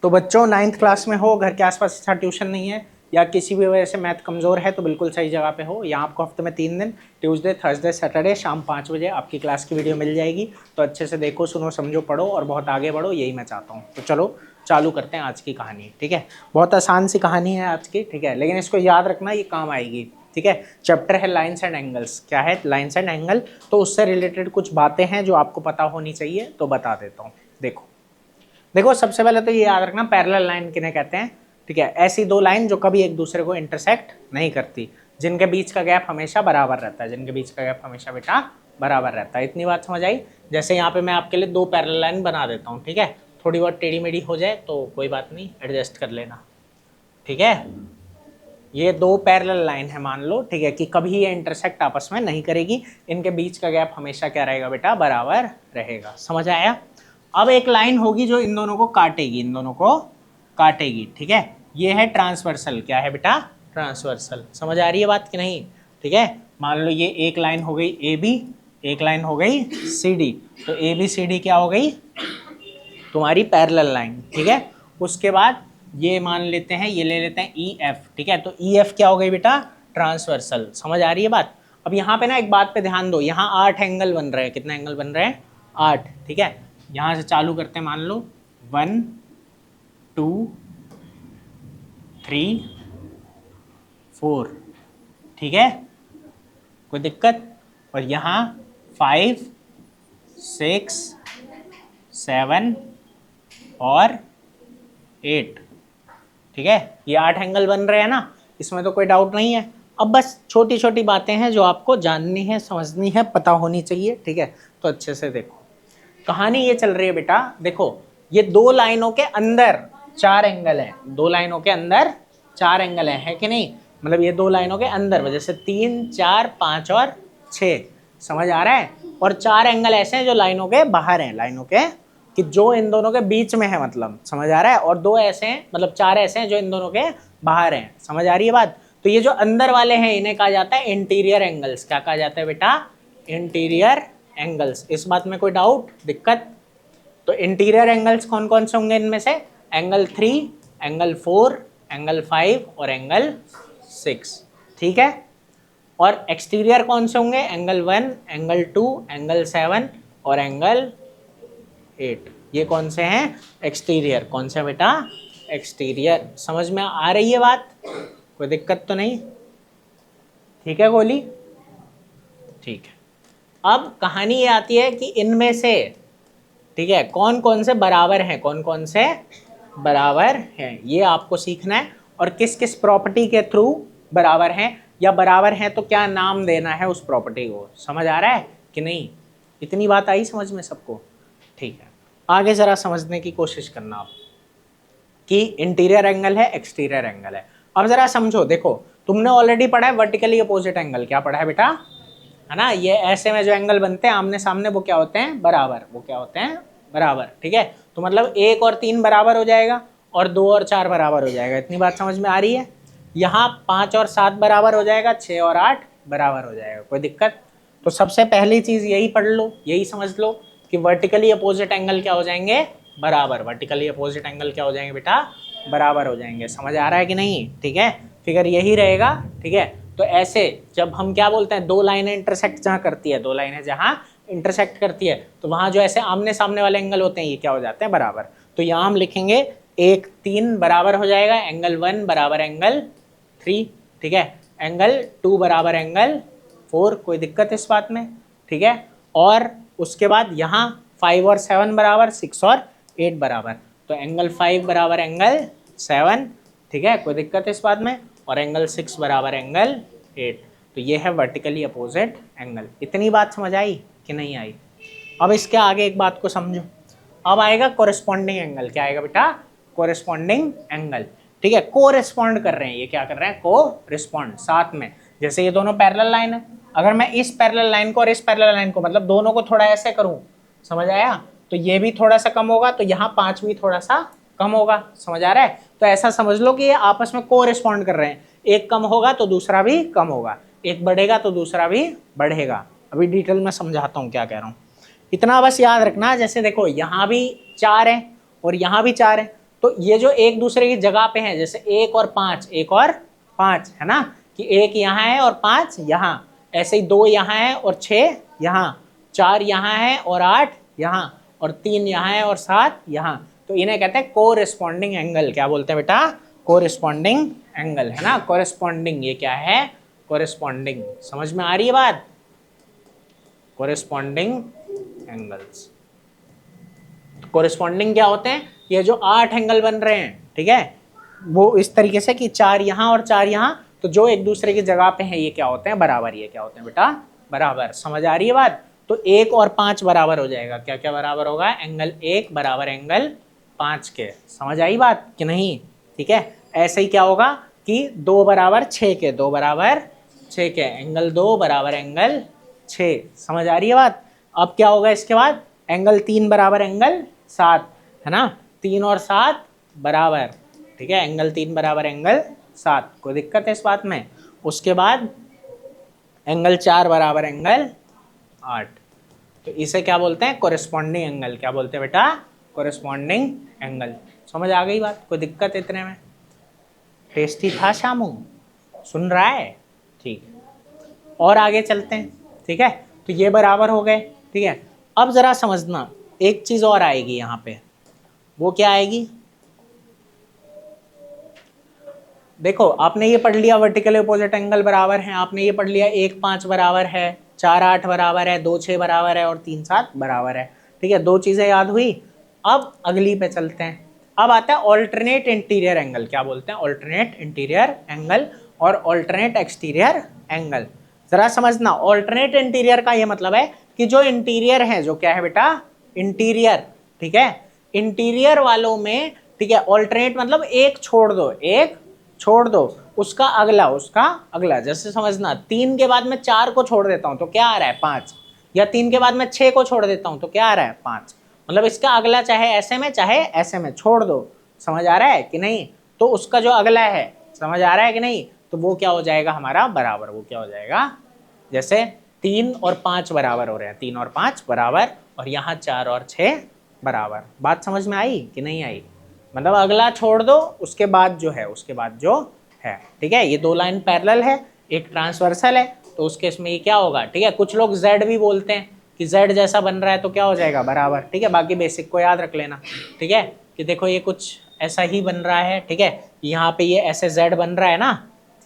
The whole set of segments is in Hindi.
तो बच्चों 9th क्लास में हो, घर के आसपास अच्छा ट्यूशन नहीं है या किसी भी वजह से मैथ कमज़ोर है तो बिल्कुल सही जगह पे हो। यहाँ आपको हफ्ते में 3 दिन ट्यूसडे, थर्सडे, सैटरडे शाम 5 बजे आपकी क्लास की वीडियो मिल जाएगी। तो अच्छे से देखो, सुनो, समझो, पढ़ो और बहुत आगे बढ़ो, यही मैं चाहता हूँ। तो चलो चालू करते हैं आज की कहानी। ठीक है, बहुत आसान सी कहानी है आज की। ठीक है, लेकिन इसको याद रखना, ये काम आएगी। ठीक है, चैप्टर है लाइन्स एंड एंगल्स। क्या है? Lines and angle. तो उससे रिलेटेड कुछ बातें हैं जो आपको पता होनी चाहिए, तो बता देता हूँ। देखो सबसे पहले तो ये याद रखना, पैरेलल लाइन किन्हें कहते हैं। ठीक है, ऐसी दो लाइन जो कभी एक दूसरे को इंटरसेक्ट नहीं करती, जिनके बीच का गैप हमेशा बराबर रहता है, जिनके बीच का गैप हमेशा बेटा बराबर रहता है। इतनी बात समझ आई? जैसे यहाँ पे मैं आपके लिए 2 पैरेलल लाइन बना देता हूँ। ठीक है, थोड़ी बहुत टेढ़ी मेढ़ी हो जाए तो कोई बात नहीं, एडजस्ट कर लेना। ठीक है, ये 2 पैरेलल लाइन है मान लो। ठीक है, कि कभी ये इंटरसेक्ट आपस में नहीं करेगी, इनके बीच का गैप हमेशा क्या रहेगा बेटा? बराबर रहेगा। समझ आया? अब एक लाइन होगी जो इन दोनों को काटेगी, इन दोनों को काटेगी। ठीक है, ये है ट्रांसवर्सल। क्या है बेटा? ट्रांसवर्सल। समझ आ रही है बात कि नहीं? ठीक है, मान लो ये एक लाइन हो गई ए बी, एक लाइन हो गई सी डी। तो ए बी सी डी क्या हो गई? तुम्हारी पैरेलल लाइन। ठीक है, उसके बाद ये मान लेते हैं, ये ले लेते हैं ई एफ। ठीक है, तो ई एफ क्या हो गई बेटा? ट्रांसवर्सल। समझ आ रही है बात? अब यहाँ पे ना एक बात पे ध्यान दो, यहाँ 8 एंगल बन रहे हैं। कितने एंगल बन रहे हैं? 8। ठीक है, यहाँ से चालू करते हैं, मान लो 1 2 3 4। ठीक है, कोई दिक्कत? और यहाँ 5 6 7 और 8। ठीक है, ये 8 एंगल बन रहे हैं ना, इसमें तो कोई डाउट नहीं है। अब बस छोटी छोटी बातें हैं जो आपको जाननी है, समझनी है, पता होनी चाहिए। ठीक है, तो अच्छे से देखो, कहानी ये चल रही है बेटा। देखो, ये 2 लाइनों के अंदर 4 एंगल हैं, 2 लाइनों के अंदर 4 एंगल हैं, है कि नहीं? मतलब ये 2 लाइनों के अंदर, वजह से 3 4 5 और 6। समझ आ रहा है? और 4 एंगल ऐसे हैं जो लाइनों के बाहर हैं, लाइनों के, कि जो इन दोनों के बीच में है, मतलब समझ आ रहा है? और 2 ऐसे हैं, मतलब 4 ऐसे हैं जो इन दोनों के बाहर हैं। समझ आ रही है बात? तो ये जो अंदर वाले हैं इन्हें कहा जाता है इंटीरियर एंगल्स। क्या कहा जाता है बेटा? Interior angles. इस बात में कोई डाउट, दिक्कत? तो इंटीरियर एंगल्स कौन कौन से होंगे इनमें से? एंगल 3, एंगल 4, एंगल 5 और एंगल 6। ठीक है, और एक्सटीरियर कौन से होंगे? एंगल 1, एंगल 2, एंगल 7 और एंगल 8। ये कौन से हैं? एक्सटीरियर। कौन से बेटा? एक्सटीरियर। समझ में आ रही है बात? कोई दिक्कत तो नहीं? ठीक है गोली? ठीक है, अब कहानी ये आती है कि इनमें से, ठीक है, कौन कौन से बराबर हैं, कौन कौन से बराबर हैं, ये आपको सीखना है। और किस किस प्रॉपर्टी के थ्रू बराबर हैं, या बराबर हैं तो क्या नाम देना है उस प्रॉपर्टी को। समझ आ रहा है कि नहीं? इतनी बात आई समझ में सबको? ठीक है, आगे ज़रा समझने की कोशिश करना आप कि इंटीरियर एंगल है, एक्सटीरियर एंगल है। अब ज़रा समझो, देखो तुमने ऑलरेडी पढ़ा है वर्टिकली अपोजिट एंगल। क्या पढ़ा है बेटा? है ना, ये ऐसे में जो एंगल बनते हैं आमने सामने, वो क्या होते हैं? बराबर। वो क्या होते हैं? बराबर। ठीक है, तो मतलब 1 और 3 बराबर हो जाएगा और 2 और 4 बराबर हो जाएगा। इतनी बात समझ में आ रही है? यहाँ 5 और 7 बराबर हो जाएगा, 6 और 8 बराबर हो जाएगा। कोई दिक्कत? तो सबसे पहली चीज़ यही पढ़ लो, यही समझ लो कि वर्टिकली अपोजिट एंगल क्या हो जाएंगे? बराबर। वर्टिकली अपोजिट एंगल क्या हो जाएंगे बेटा? बराबर हो जाएंगे। समझ आ रहा है कि नहीं? ठीक है, फिगर यही रहेगा। ठीक है, तो ऐसे जब हम क्या बोलते हैं, 2 लाइनें इंटरसेक्ट जहाँ करती है, 2 लाइनें जहाँ इंटरसेक्ट करती है, तो वहाँ जो ऐसे आमने सामने वाले एंगल होते हैं ये क्या हो जाते हैं? बराबर। तो यहाँ हम लिखेंगे 1 3 बराबर हो जाएगा, एंगल 1 बराबर एंगल 3। ठीक है, एंगल 2 बराबर एंगल 4। कोई दिक्कत इस बात में? ठीक है, और उसके बाद यहाँ 5 और 7 बराबर, 6 और 8 बराबर, तो एंगल 5 बराबर एंगल 7। ठीक है, कोई दिक्कत इस बात में? और एंगल 6 बराबर एंगल 8। तो ये है वर्टिकली अपोजिट एंगल। इतनी बात समझ आई कि नहीं आई? अब इसके आगे एक बात को समझो, अब आएगा कोरिस्पॉन्डिंग एंगल। क्या आएगा बेटा? Corresponding angle. ठीक है, कोरिस्पॉन्ड कर रहे हैं, ये क्या कर रहे हैं? कोरिस्पॉन्ड, साथ में। जैसे ये दोनों पैरेलल लाइन है, अगर मैं इस पैरेलल लाइन को और इस पैरेलल लाइन को, मतलब दोनों को थोड़ा ऐसे करूं, समझ आया? तो ये भी थोड़ा सा कम होगा, तो यहाँ 5 भी थोड़ा सा कम होगा। समझ आ रहा है? तो ऐसा समझ लो कि ये आपस में कोरिस्पॉन्ड कर रहे हैं। एक कम होगा तो दूसरा भी कम होगा, एक बढ़ेगा तो दूसरा भी बढ़ेगा। अभी डिटेल में समझाता हूँ क्या कह रहा हूँ। इतना बस याद रखना, जैसे देखो यहाँ भी 4 है और यहाँ भी 4 है, तो ये जो एक दूसरे की जगह पे हैं, जैसे 1 और 5, 1 और 5 है ना, कि 1 यहाँ है और 5 यहाँ, ऐसे ही 2 यहाँ है और 6 यहाँ, 4 यहाँ है और 8 यहाँ, और 3 यहाँ है और 7 यहाँ। तो इन्हें कहते हैं कोरिस्पॉन्डिंग एंगल। क्या बोलते हैं बेटा? कोरिस्पॉन्डिंग एंगल, है ना। कोरिस्पॉन्डिंग, ये क्या है? कोरिस्पॉन्डिंग। समझ में आ रही है बात? Corresponding angles. कोरिस्पॉन्डिंग क्या होते हैं? ये जो 8 एंगल बन रहे हैं, ठीक है, वो इस तरीके से कि 4 यहाँ और 4 यहाँ, तो जो एक दूसरे की जगह पे हैं ये क्या होते हैं? बराबर। ये क्या होते हैं बेटा? बराबर। समझ आ रही है बात? तो 1 और 5 बराबर हो जाएगा। क्या क्या बराबर होगा? एंगल 1 बराबर एंगल 5 के। समझ आई बात कि नहीं? ठीक है। ऐसे ही क्या होगा कि 2 बराबर 6 के, 2 बराबर 6 के, एंगल 2 बराबर एंगल 6। समझ आ रही है बात? अब क्या होगा इसके बाद? एंगल 3 बराबर एंगल 7, है ना। 3 और 7 बराबर, ठीक है, एंगल 3 बराबर एंगल 7। कोई दिक्कत है इस बात में? उसके बाद एंगल 4 बराबर एंगल 8। तो इसे क्या बोलते हैं? Corresponding angle. क्या बोलते हैं बेटा? Corresponding angle. समझ आ गई बात? कोई दिक्कत इतने में? टेस्टी था शामू? सुन रहा है? ठीक है, और आगे चलते हैं। ठीक है, तो ये बराबर हो गए। ठीक है, अब जरा समझना, एक चीज और आएगी यहाँ पे। वो क्या आएगी? देखो, आपने ये पढ़ लिया वर्टिकल अपोजिट एंगल बराबर है, आपने ये पढ़ लिया 1 5 बराबर है, 4 8 बराबर है, 2 6 बराबर है और 3 7 बराबर है। ठीक है, 2 चीजें याद हुई। अब अगली पे चलते हैं। अब आता है ऑल्टरनेट इंटीरियर एंगल। क्या बोलते हैं? ऑल्टरनेट इंटीरियर एंगल और ऑल्टरनेट एक्सटीरियर एंगल। जरा समझना, ऑल्टरनेट इंटीरियर का ये मतलब है कि जो इंटीरियर है, जो क्या है बेटा? इंटीरियर। ठीक है, इंटीरियर वालों में, ठीक है, ऑल्टरनेट मतलब एक छोड़ दो, एक छोड़ दो, उसका अगला, उसका अगला। जैसे समझना, 3 के बाद में 4 को छोड़ देता हूं तो क्या आ रहा है? 5। या 3 के बाद में 6 को छोड़ देता हूं तो क्या आ रहा है? 5। मतलब इसका अगला चाहे ऐसे में चाहे ऐसे में छोड़ दो। समझ आ रहा है कि नहीं? तो उसका जो अगला है, समझ आ रहा है कि नहीं? तो वो क्या हो जाएगा हमारा? बराबर। वो क्या हो जाएगा? जैसे 3 और 5 बराबर हो रहे हैं, 3 और 5 बराबर, और यहाँ 4 और 6 बराबर। बात समझ में आई कि नहीं आई? मतलब अगला छोड़ दो, उसके बाद जो है, उसके बाद जो है। ठीक है, ये 2 लाइन पैरेलल है, एक ट्रांसवर्सल है, तो उस केस में ये क्या होगा? ठीक है, कुछ लोग Z भी बोलते हैं कि Z जैसा बन रहा है तो क्या हो जाएगा? बराबर। ठीक है, बाकी बेसिक को याद रख लेना। ठीक है, कि देखो ये कुछ ऐसा ही बन रहा है। ठीक है, यहाँ पे ये ऐसे Z बन रहा है ना।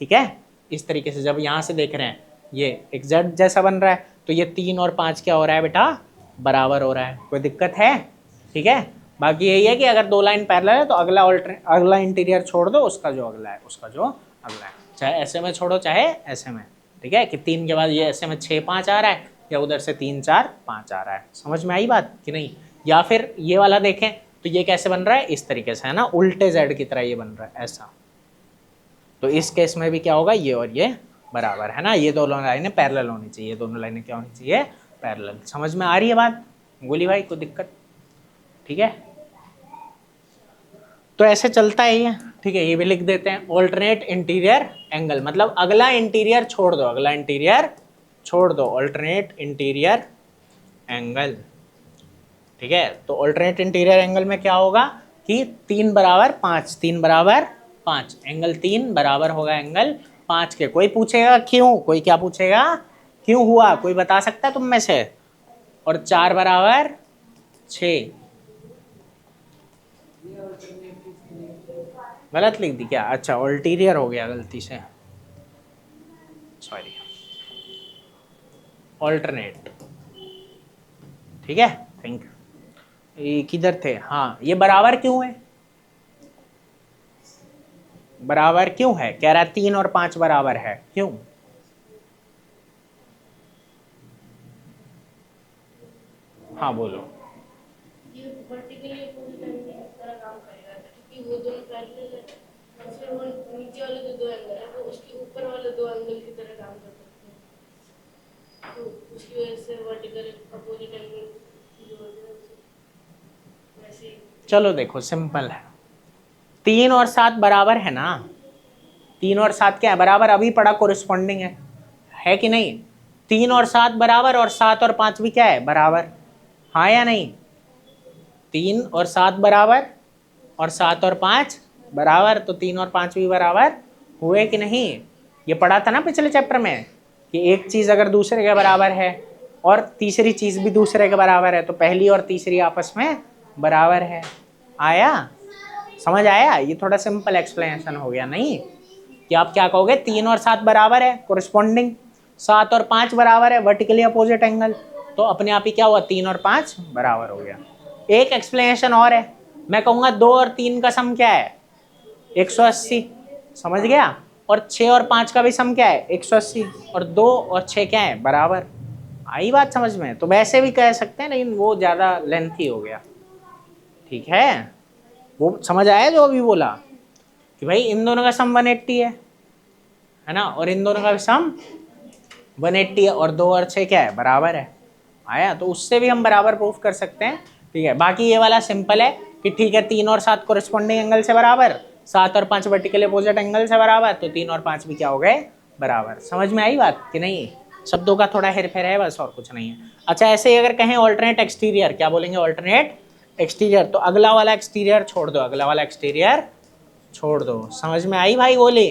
ठीक है, इस तरीके से जब यहाँ से देख रहे हैं ये एक Z जैसा बन रहा है, तो ये 3 और 5 क्या हो रहा है बेटा? बराबर हो रहा है। कोई दिक्कत है? ठीक है, बाकी यही है कि अगर 2 लाइन पैरेलल है तो अगला इंटीरियर छोड़ दो, उसका जो अगला है, उसका जो अगला है, चाहे ऐसे में छोड़ो चाहे ऐसे में। ठीक है, कि 3 के बाद ये ऐसे में 6 5 आ रहा है, या उधर से 3 4 5 आ रहा है। समझ में आई बात कि नहीं? या फिर ये वाला देखें तो ये कैसे बन रहा है? इस तरीके से, है ना, उल्टे Z की तरह ये बन रहा है ऐसा। तो इस केस में भी क्या होगा? ये और ये बराबर, है ना। ये दोनों लाइनें पैरेलल होनी चाहिए, दोनों लाइनें क्या होनी चाहिए? पैरेलल। समझ में आ रही है बात? बोली भाई, कोई दिक्कत? ठीक है, तो ऐसे चलता है ये। ठीक है, ये भी लिख देते हैं। ऑल्टरनेट इंटीरियर एंगल मतलब अगला इंटीरियर छोड़ दो, अगला इंटीरियर छोड़ दो, ऑल्टरनेट इंटीरियर एंगल। ठीक है, तो ऑल्टरनेट इंटीरियर एंगल में क्या होगा कि 3 बराबर 5, 3 बराबर 5, एंगल 3 बराबर होगा एंगल 5 के। कोई पूछेगा क्यों? कोई क्या पूछेगा? क्यों हुआ? कोई बता सकता है तुम में से? और 4 बराबर 6। गलत लिख दी क्या? अच्छा, अल्टीरियर हो गया गलती से, सॉरी। ऑल्टरनेट। ठीक है, थैंक यू। ये किधर थे? हाँ, ये बराबर क्यों है? बराबर क्यों है? कह रहा है 3 और 5 बराबर है, क्यों? हाँ बोलो। वो दोनों पैरेलल है, फिर वो नीचे वाले जो 2 एंगल है वो उसके ऊपर वाले 2 एंगल की तरह काम कर सकते हैं, तो उसकी वजह से वर्टिकल अपोजिट एंगल जो होता है वैसे। चलो देखो, सिंपल है। 3 और 7 बराबर है ना? 3 और 7 क्या है? बराबर। अभी पढ़ा, कोरिस्पॉन्डिंग है कि नहीं? 3 और 7 बराबर, और 7 और 5 भी क्या है? बराबर। हाँ या नहीं? 3 और 7 बराबर, और 7 और 5 बराबर, तो 3 और 5 भी बराबर हुए कि नहीं। ये पढ़ा था ना पिछले चैप्टर में कि एक चीज अगर दूसरे के बराबर है और तीसरी चीज भी दूसरे के बराबर है तो पहली और तीसरी आपस में बराबर है। आया, समझ आया। ये थोड़ा सिंपल एक्सप्लेनेशन हो गया नहीं कि आप क्या कहोगे 3 और 7 बराबर है कोरिस्पोंडिंग, 7 और 5 बराबर है वर्टिकली अपोजिट एंगल, तो अपने आप ही क्या हुआ 3 और 5 बराबर हो गया। एक एक्सप्लेनेशन और है, मैं कहूँगा 2 और 3 का सम क्या है 180, समझ गया। और 6 और 5 का भी सम क्या है 180, और 2 और 6 क्या है बराबर। आई बात समझ में। तो वैसे भी कह सकते हैं लेकिन वो ज़्यादा लेंथी हो गया, ठीक है। वो समझ आया जो अभी बोला कि भाई इन दोनों का सम 180 है ना, और इन दोनों का भी सम 180 है, और 2 और 6 क्या है बराबर है। आया, तो उससे भी हम बराबर प्रूफ कर सकते हैं, ठीक है। बाकी ये वाला सिंपल है कि ठीक है 3 और 7 कोरिस्पोंडिंग एंगल से बराबर, 7 और 5 वर्टिकल अपोजिट एंगल से बराबर, तो 3 और 5 भी क्या हो गए बराबर। समझ में आई बात कि नहीं। शब्दों का थोड़ा हेरफेर है बस, और कुछ नहीं है। अच्छा, ऐसे ही अगर कहें ऑल्टरनेट एक्सटीरियर, क्या बोलेंगे ऑल्टरनेट एक्सटीरियर, तो अगला वाला एक्सटीरियर छोड़ दो, अगला वाला एक्सटीरियर छोड़ दो। समझ में आई भाई बोली।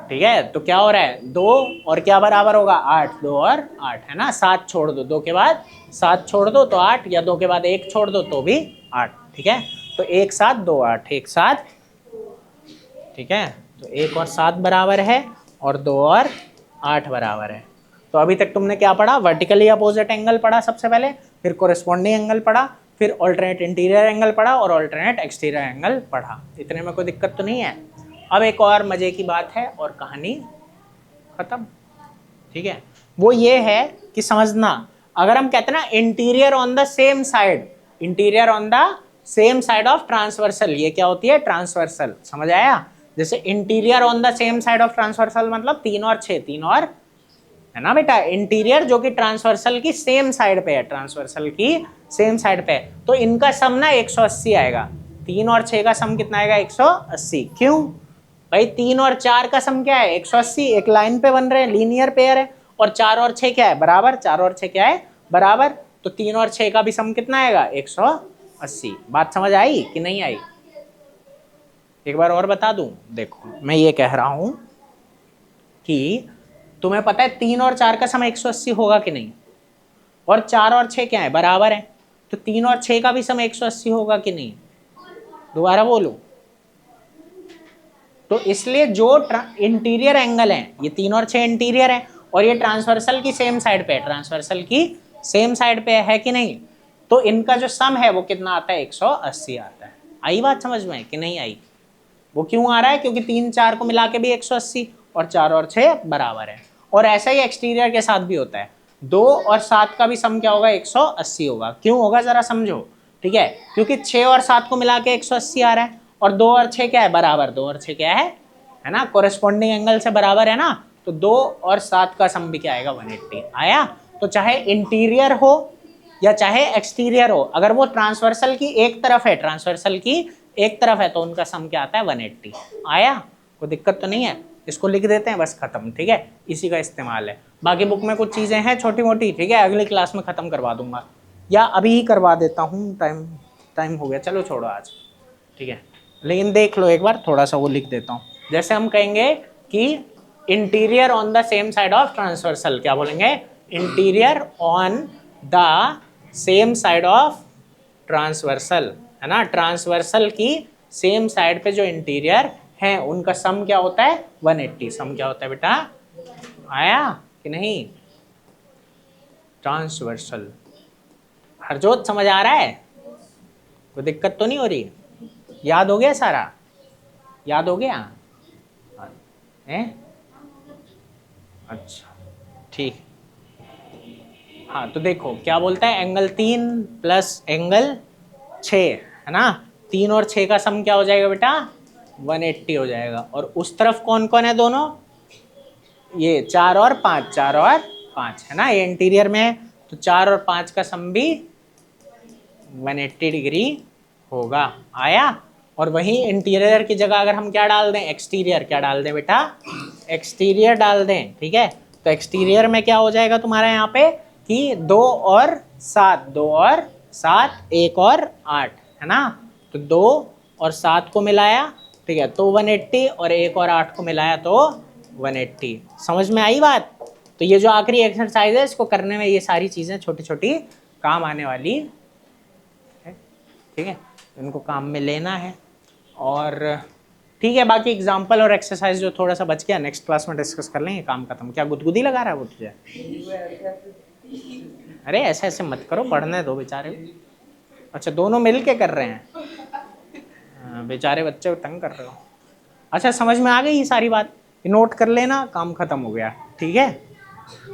ठीक है, तो क्या हो रहा है 2 और क्या बराबर होगा 8, 2 और 8 है ना। 7 छोड़ दो, 2 के बाद 7 छोड़ दो तो 8, या 2 के बाद 1 छोड़ दो तो भी 8, ठीक है। तो 1 7 2 8, 1 7, ठीक है। तो 1 और 7 बराबर है और 2 और 8 बराबर है। तो अभी तक तुमने क्या पढ़ा, वर्टिकली अपोजिट एंगल पढ़ा सबसे पहले, फिर कोरिस्पोंडिंग एंगल पढ़ा, फिर ऑल्टरनेट इंटीरियर एंगल पढ़ा और ऑल्टरनेट एक्सटीरियर एंगल पढ़ा। इतने में कोई दिक्कत तो नहीं है। अब एक और मजे की बात है और कहानी खत्म, ठीक है। वो ये है कि समझना, अगर हम कहते हैं ना interior on the same side, interior on the same side of transversal, ये क्या होती है ट्रांसवर्सल। समझ आया। जैसे interior on the same side of transversal मतलब 3 और 6, 3 और, है ना बेटा, इंटीरियर जो कि ट्रांसवर्सल की सेम साइड पे है, ट्रांसवर्सल की सेम साइड पे है, तो इनका सम ना 180 आएगा। 3 और 6 का सम कितना आएगा 180। क्यों भाई, 3 और 4 का सम क्या है 180, एक लाइन पे बन रहे हैं, लीनियर पेयर है, और 4 और 6 क्या है बराबर, 4 और 6 क्या है बराबर, तो 3 और 6 का भी सम कितना आएगा 180। बात समझ आई कि नहीं आई। एक बार और बता दूं, देखो मैं ये कह रहा हूं कि तुम्हें पता है 3 और 4 का सम 180 होगा कि नहीं, और 4 और 6 क्या है बराबर है, तो 3 और 6 का भी सम 180 होगा कि नहीं। दोबारा बोलो, तो इसलिए जो इंटीरियर एंगल है, ये 3 और 6 इंटीरियर है, और ये ट्रांसवर्सल की सेम साइड पे है, ट्रांसवर्सल की सेम साइड पे है कि नहीं, तो इनका जो सम है वो कितना आता है 180 आता है। आई बात समझ में कि नहीं आई। वो क्यों आ रहा है, क्योंकि 3 4 को मिला के भी 180 और 4 और 6 बराबर है। और ऐसा ही एक्सटीरियर के साथ भी होता है, 2 और 7 का भी सम क्या होगा 180 होगा। क्यों होगा जरा समझो, ठीक है, क्योंकि 6 और 7 को मिला के 180 आ रहा है, और 2 और 6 क्या है बराबर, 2 और 6 क्या है ना, कोरेस्पोंडिंग एंगल से बराबर है ना, तो 2 और 7 का सम भी क्या आएगा 180 आया। तो चाहे इंटीरियर हो या चाहे एक्सटीरियर हो, अगर वो ट्रांसवर्सल की एक तरफ है, ट्रांसवर्सल की एक तरफ है, तो उनका सम क्या आता है 180 आया। कोई दिक्कत तो नहीं है, इसको लिख देते हैं बस, खत्म, ठीक है। इसी का इस्तेमाल है। बाकी बुक में कुछ चीज़ें हैं छोटी मोटी, ठीक है, अगली क्लास में ख़त्म करवा दूंगा, या अभी ही करवा देता हूँ, टाइम हो गया, चलो छोड़ो आज, ठीक है। लेकिन देख लो एक बार, थोड़ा सा वो लिख देता हूँ। जैसे हम कहेंगे कि interior on the same side of transversal, क्या बोलेंगे, interior on the same side of transversal, है ना, ट्रांसवर्सल की सेम साइड पे जो इंटीरियर है उनका सम क्या होता है 180। सम क्या होता है बेटा, आया कि नहीं। ट्रांसवर्सल, हरजोत समझ आ रहा है, कोई दिक्कत तो नहीं हो रही, याद हो गया सारा, याद हो गया है, अच्छा ठीक। हाँ तो देखो क्या बोलता है, एंगल 3 प्लस एंगल 6, है ना, 3 और 6 का सम क्या हो जाएगा बेटा 180 हो जाएगा। और उस तरफ कौन कौन है दोनों, ये 4 और 5, 4 और 5 है ना, ये इंटीरियर में है, तो 4 और 5 का सम भी 180 डिग्री होगा आया। और वहीं इंटीरियर की जगह अगर हम क्या डाल दें, एक्सटीरियर, क्या डाल दें बेटा, एक्सटीरियर डाल दें, ठीक है। तो एक्सटीरियर में क्या हो जाएगा तुम्हारा यहाँ पे कि 2 और 7, 2 और 7, 1 और 8 है ना, तो 2 और 7 को मिलाया, ठीक है, तो 180, और 1 और 8 को मिलाया तो 180। समझ में आई बात? तो ये जो आखिरी एक्सरसाइज है, इसको करने में ये सारी चीजें छोटी छोटी काम आने वाली है, ठीक है, इनको काम में लेना है। और ठीक है, बाकी एग्जाम्पल और एक्सरसाइज जो थोड़ा सा बच गया नेक्स्ट क्लास में डिस्कस कर लेंगे, काम खत्म। क्या गुदगुदी लगा रहा है वो तुझे? अरे ऐसे ऐसे मत करो, पढ़ने दो बेचारे को। अच्छा, दोनों मिल के कर रहे हैं? बेचारे बच्चे को तंग कर रहे हो। अच्छा, समझ में आ गई ये सारी बात? नोट कर लेना, काम खत्म हो गया, ठीक है।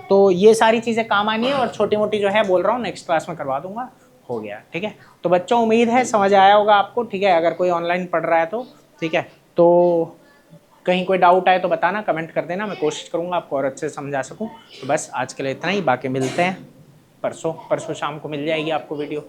तो ये सारी चीज़ें काम आनी है, और छोटी मोटी जो है बोल रहा हूँ नेक्स्ट क्लास में करवा दूंगा, हो गया, ठीक है। तो बच्चों, उम्मीद है समझ आया होगा आपको, ठीक है। अगर कोई ऑनलाइन पढ़ रहा है तो ठीक है, तो कहीं कोई डाउट आए तो बताना, कमेंट कर देना, मैं कोशिश करूँगा आपको और अच्छे से समझा सकूँ। तो बस आज के लिए इतना ही, बाकी मिलते हैं परसों शाम को मिल जाएगी आपको वीडियो।